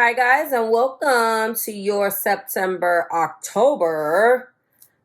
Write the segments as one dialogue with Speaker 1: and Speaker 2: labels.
Speaker 1: Hi guys, and welcome to your September-October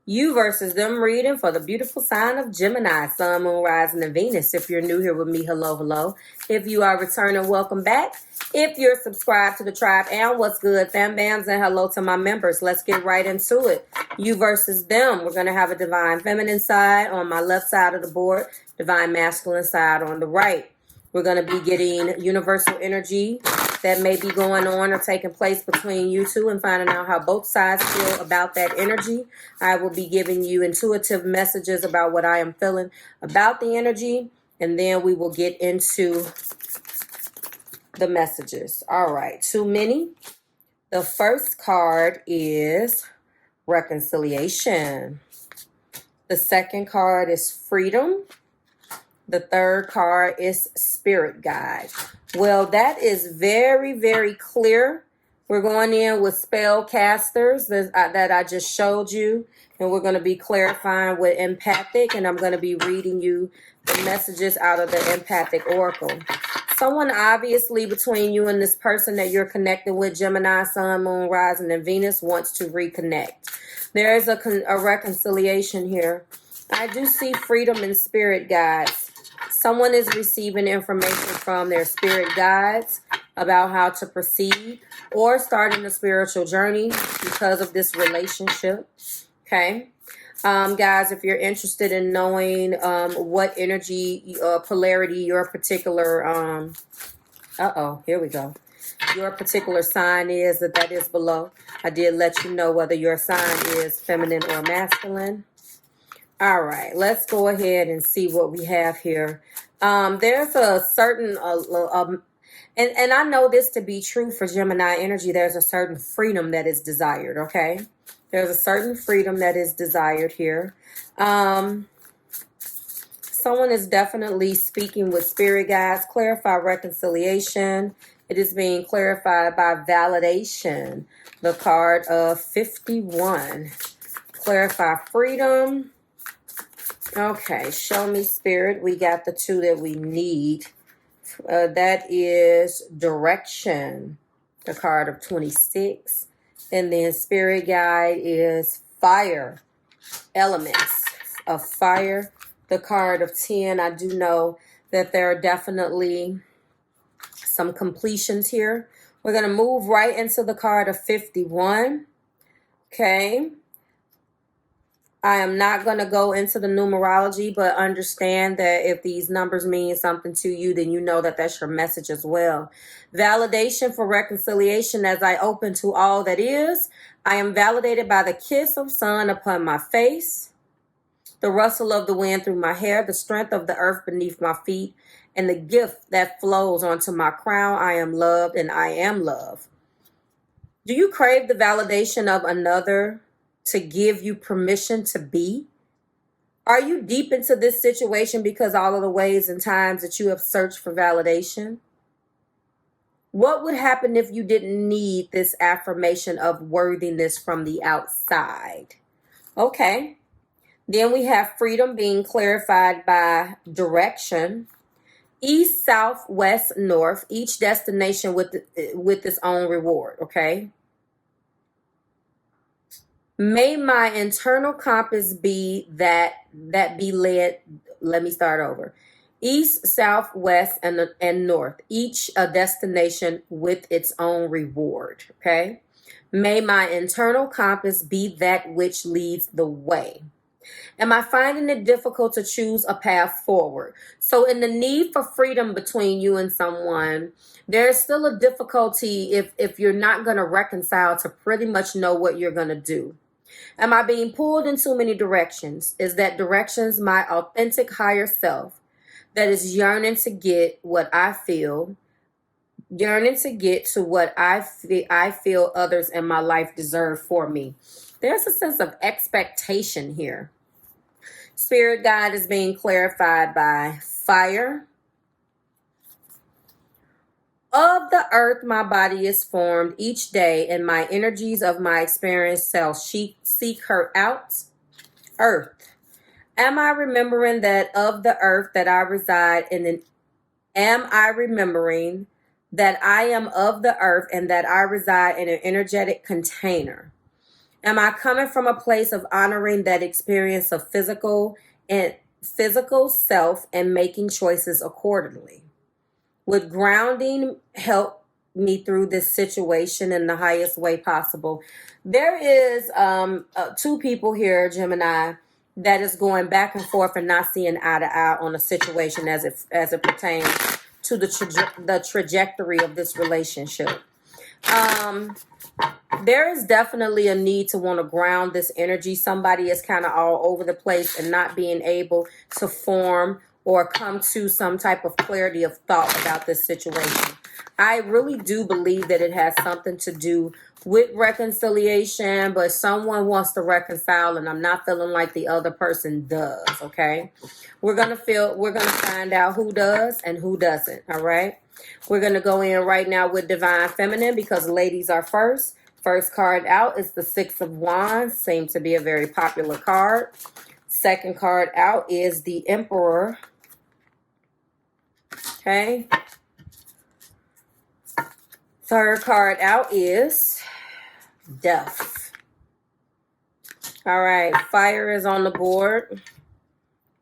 Speaker 1: you versus them reading for the beautiful sign of Gemini, Sun, Moon, Rising, and Venus. If you're new here with me, hello, hello. If you are returning, welcome back. If you're subscribed to the tribe, and what's good, fam bams, and hello to my members. Let's get right into it. You versus them. We're going to have a divine feminine side on my left side of the board, divine masculine side on the right. We're going to be getting universal energy that may be going on or taking place between you two and finding out how both sides feel about that energy. I will be giving you intuitive messages about what I am feeling about the energy, and then we will get into the messages. All right, too many. The first card is reconciliation. The second card is freedom. The third card is spirit guide. Well, that is very, very clear. We're going in with SpellCasters that I just showed you. And we're going to be clarifying with Empathic. And I'm going to be reading you the messages out of the Empathic Oracle. Someone obviously between you and this person that you're connected with, Gemini, Sun, Moon, Rising, and Venus, wants to reconnect. There is a reconciliation here. I do see freedom and spirit guides. Someone is receiving information from their spirit guides about how to proceed or starting a spiritual journey because of this relationship. Okay. Guys, if you're interested in knowing what energy polarity your particular here we go. Your particular sign is, that is below. I did let you know whether your sign is feminine or masculine. All right, let's go ahead and see what we have here. There's a certain, and I know this to be true for Gemini energy, there's a certain freedom that is desired, okay? There's a certain freedom that is desired here. Someone is definitely speaking with spirit guides. Clarify reconciliation. It is being clarified by validation. The card of 51. Clarify freedom. Okay, show me spirit. We got the two that we need. That is direction, the card of 26. And then spirit guide is fire, elements of fire, the card of 10. I do know that there are definitely some completions here. We're going to move right into the card of 51. Okay. I am not going to go into the numerology, but understand that if these numbers mean something to you, then you know that that's your message as well. Validation for reconciliation. As I open to all that is, I am validated by the kiss of sun upon my face, the rustle of the wind through my hair, the strength of the earth beneath my feet, and the gift that flows onto my crown. I am loved and I am love. Do you crave the validation of another to give you permission to be? Are you deep into this situation because all of the ways and times that you have searched for validation? What would happen if you didn't need this affirmation of worthiness from the outside? Okay. Then we have freedom being clarified by direction. East, south, west, north, each destination with its own reward, okay? May my internal compass be that be led. Let me start over. East, south, west, and north, each a destination with its own reward, okay? May my internal compass be that which leads the way. Am I finding it difficult to choose a path forward? So in the need for freedom between you and someone, there's still a difficulty if you're not going to reconcile to pretty much know what you're going to do. Am I being pulled in too many directions? Is that directions my authentic higher self that is yearning to get what I feel, yearning to get to what I feel others in my life deserve for me? There's a sense of expectation here. Spirit guide is being clarified by fire. Of the earth, my body is formed each day, and my energies of my experience shall seek her out. Earth. Am I remembering that of the earth that I reside in? Am I remembering that I am of the earth and that I reside in an energetic container? Am I coming from a place of honoring that experience of physical self and making choices accordingly? Would grounding help me through this situation in the highest way possible? There is two people here, Gemini, that is going back and forth and not seeing eye to eye on a situation as it pertains to the trajectory of this relationship. There is definitely a need to want to ground this energy. Somebody is kind of all over the place and not being able to form or come to some type of clarity of thought about this situation. I really do believe that it has something to do with reconciliation, but someone wants to reconcile and I'm not feeling like the other person does, okay? We're going to find out who does and who doesn't, all right? We're going to go in right now with Divine Feminine because ladies are first. First card out is the Six of Wands. Seems to be a very popular card. Second card out is the Emperor. Okay. Third card out is Death. All right. Fire is on the board.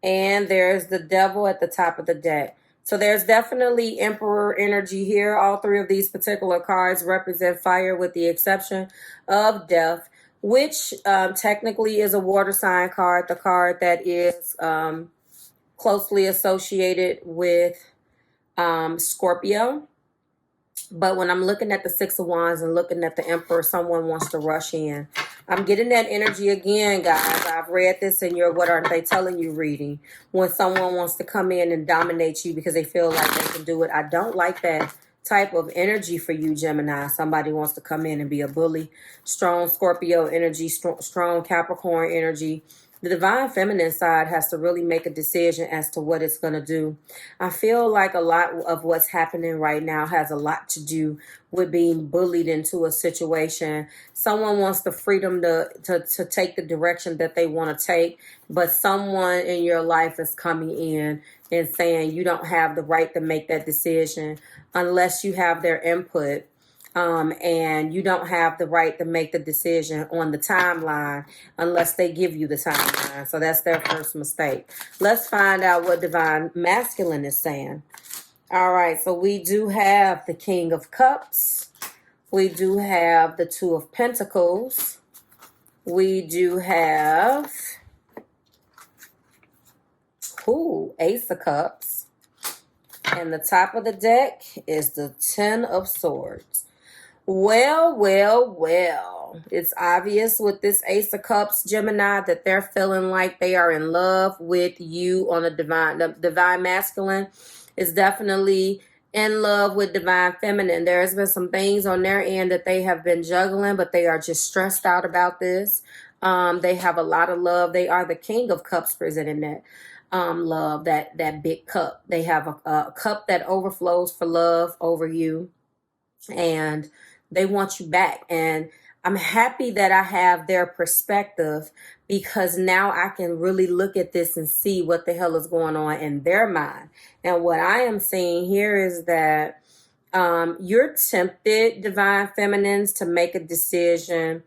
Speaker 1: And there's the Devil at the top of the deck. So there's definitely Emperor energy here. All three of these particular cards represent fire with the exception of Death, which technically is a water sign card, the card that is closely associated with Scorpio. But when I'm looking at the Six of Wands and looking at the Emperor, someone wants to rush in. I'm getting that energy again, guys. I've read this in your What Aren't They Telling You reading. When someone wants to come in and dominate you because they feel like they can do it. I don't like that type of energy for you, Gemini. Somebody wants to come in and be a bully. Strong Scorpio energy, strong Capricorn energy. The Divine Feminine side has to really make a decision as to what it's going to do. I feel like a lot of what's happening right now has a lot to do with being bullied into a situation. Someone wants the freedom to take the direction that they want to take, but someone in your life is coming in and saying you don't have the right to make that decision unless you have their input. And you don't have the right to make the decision on the timeline unless they give you the timeline. So that's their first mistake. Let's find out what Divine Masculine is saying. All right, so we do have the King of Cups. We do have the Two of Pentacles. We do have Ace of Cups. And the top of the deck is the Ten of Swords. Well. It's obvious with this Ace of Cups, Gemini, that they're feeling like they are in love with you on the Divine Masculine is definitely in love with Divine Feminine. There has been some things on their end that they have been juggling, but they are just stressed out about this. They have a lot of love. They are the King of Cups presenting that love, that big cup. They have a cup that overflows for love over you. And they want you back. And I'm happy that I have their perspective because now I can really look at this and see what the hell is going on in their mind. And what I am seeing here is that you're tempted, Divine Feminines, to make a decision.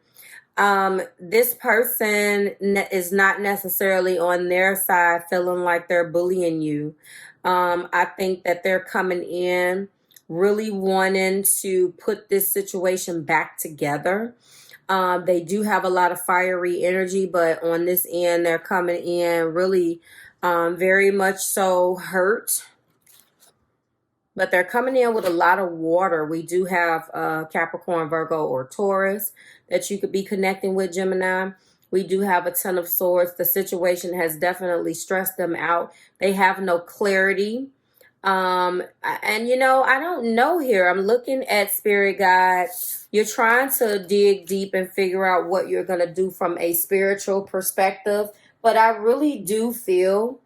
Speaker 1: This person is not necessarily on their side feeling like they're bullying you. I think that they're coming in really wanting to put this situation back together. They do have a lot of fiery energy, but on this end, they're coming in really very much so hurt. But they're coming in with a lot of water. We do have Capricorn, Virgo, or Taurus that you could be connecting with, Gemini. We do have a Ten of Swords. The situation has definitely stressed them out. They have no clarity. And you know, I don't know here. I'm looking at Spirit Guide. You're trying to dig deep and figure out what you're going to do from a spiritual perspective. But I really do feel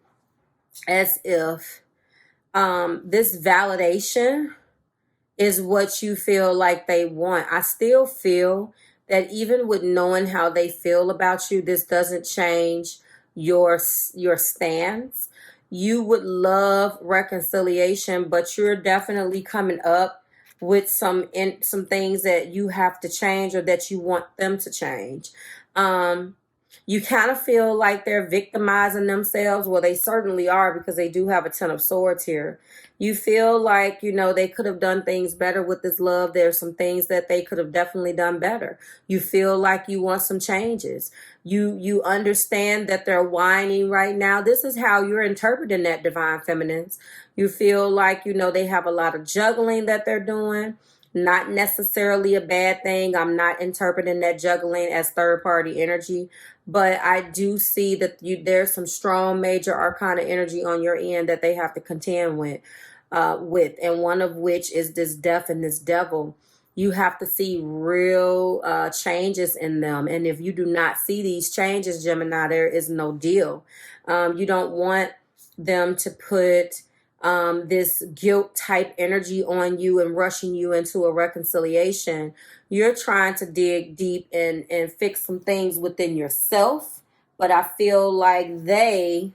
Speaker 1: as if this validation is what you feel like they want. I still feel that even with knowing how they feel about you, this doesn't change your stance. You would love reconciliation, but you're definitely coming up with some things that you have to change or that you want them to change. You kind of feel like they're victimizing themselves. Well, they certainly are, because they do have a Ten of Swords here. You feel like, you know, they could have done things better with this love. There's some things that they could have definitely done better. You feel like you want some changes. You understand that they're whining right now. This is how you're interpreting that, Divine Feminines. You feel like, you know, they have a lot of juggling that they're doing. Not necessarily a bad thing. I'm not interpreting that juggling as third party energy, but I do see that there's some strong major arcana energy on your end that they have to contend with, and one of which is this death and this devil. You have to see real changes in them, and if you do not see these changes, Gemini, there is no deal. You don't want them to put this guilt type energy on you and rushing you into a reconciliation. You're trying to dig deep and fix some things within yourself, but I feel like they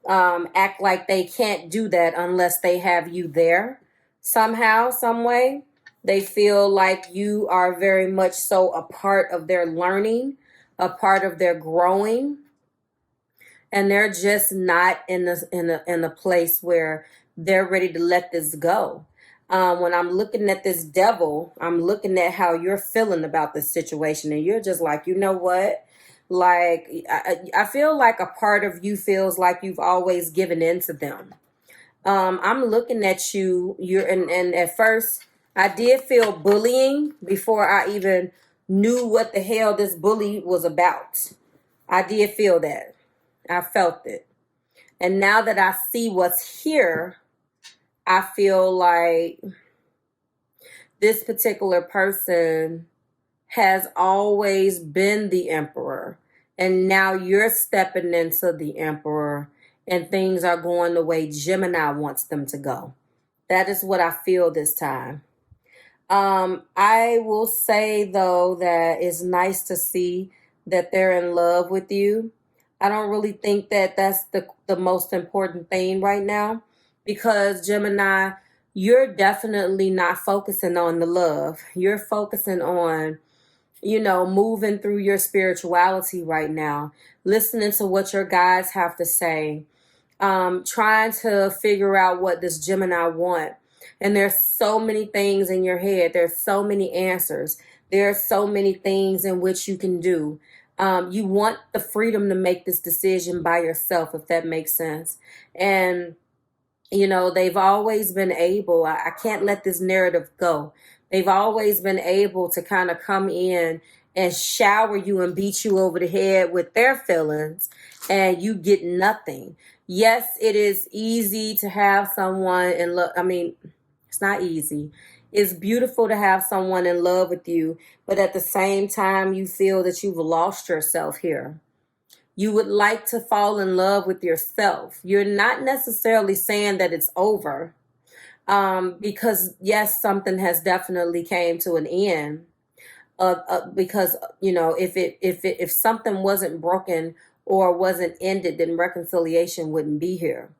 Speaker 1: act like they can't do that unless they have you there somehow, some way. They feel like you are very much so a part of their learning, a part of their growing. And they're just not in a place where they're ready to let this go. When I'm looking at this devil, I'm looking at how you're feeling about this situation, and you're just like, you know what? Like, I feel like a part of you feels like you've always given in to them. I'm looking at you. And at first, I did feel bullying before I even knew what the hell this bully was about. I did feel that. I felt it. And now that I see what's here, I feel like this particular person has always been the emperor. And now you're stepping into the emperor, and things are going the way Gemini wants them to go. That is what I feel this time. I will say, though, that it's nice to see that they're in love with you. I don't really think that that's the most important thing right now, because Gemini, you're definitely not focusing on the love. You're focusing on, you know, moving through your spirituality right now, listening to what your guides have to say, trying to figure out what this Gemini want. And there's so many things in your head. There's so many answers. There's so many things in which you can do. You want the freedom to make this decision by yourself, if that makes sense. And, you know, they've always been able, I can't let this narrative go. They've always been able to kind of come in and shower you and beat you over the head with their feelings, and you get nothing. Yes, it is easy to have someone in love. I mean, it's not easy. It's beautiful to have someone in love with you, but at the same time, you feel that you've lost yourself here. You would like to fall in love with yourself. You're not necessarily saying that it's over, because yes, something has definitely came to an end. Because, you know, if something wasn't broken or wasn't ended, then reconciliation wouldn't be here.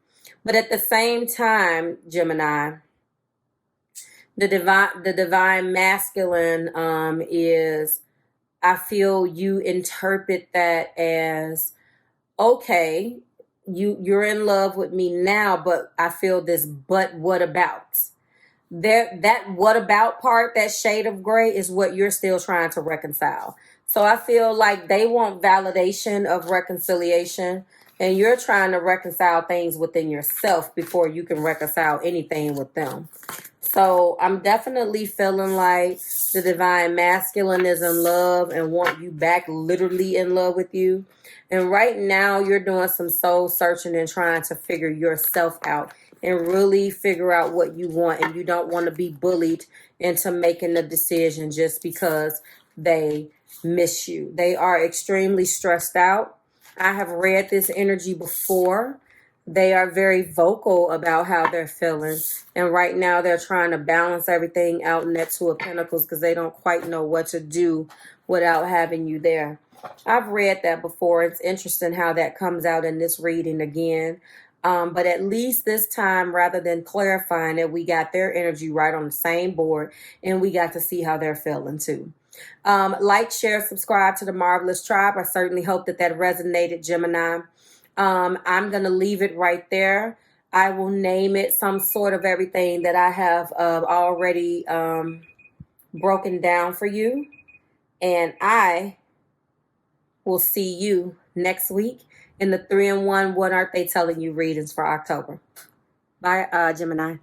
Speaker 1: But at the same time, Gemini, the divine masculine is, I feel you interpret that as, okay, you're in love with me now, but I feel this, but what about? That what about part, that shade of gray, is what you're still trying to reconcile. So I feel like they want validation of reconciliation, and you're trying to reconcile things within yourself before you can reconcile anything with them. So I'm definitely feeling like the divine masculine is in love and want you back, literally in love with you. And right now you're doing some soul searching and trying to figure yourself out and really figure out what you want. And you don't want to be bullied into making a decision just because they miss you. They are extremely stressed out. I have read this energy before. They are very vocal about how they're feeling. And right now they're trying to balance everything out in that Two of Pentacles because they don't quite know what to do without having you there. I've read that before. It's interesting how that comes out in this reading again. But at least this time, rather than clarifying it, we got their energy right on the same board, and we got to see how they're feeling too. Like, share, subscribe to the Marvelous Tribe. I certainly hope that resonated, Gemini. I'm going to leave it right there. I will name it some sort of everything that I have already broken down for you. And I will see you next week in the 3-in-1 What Aren't They Telling You readings for October. Bye, Gemini.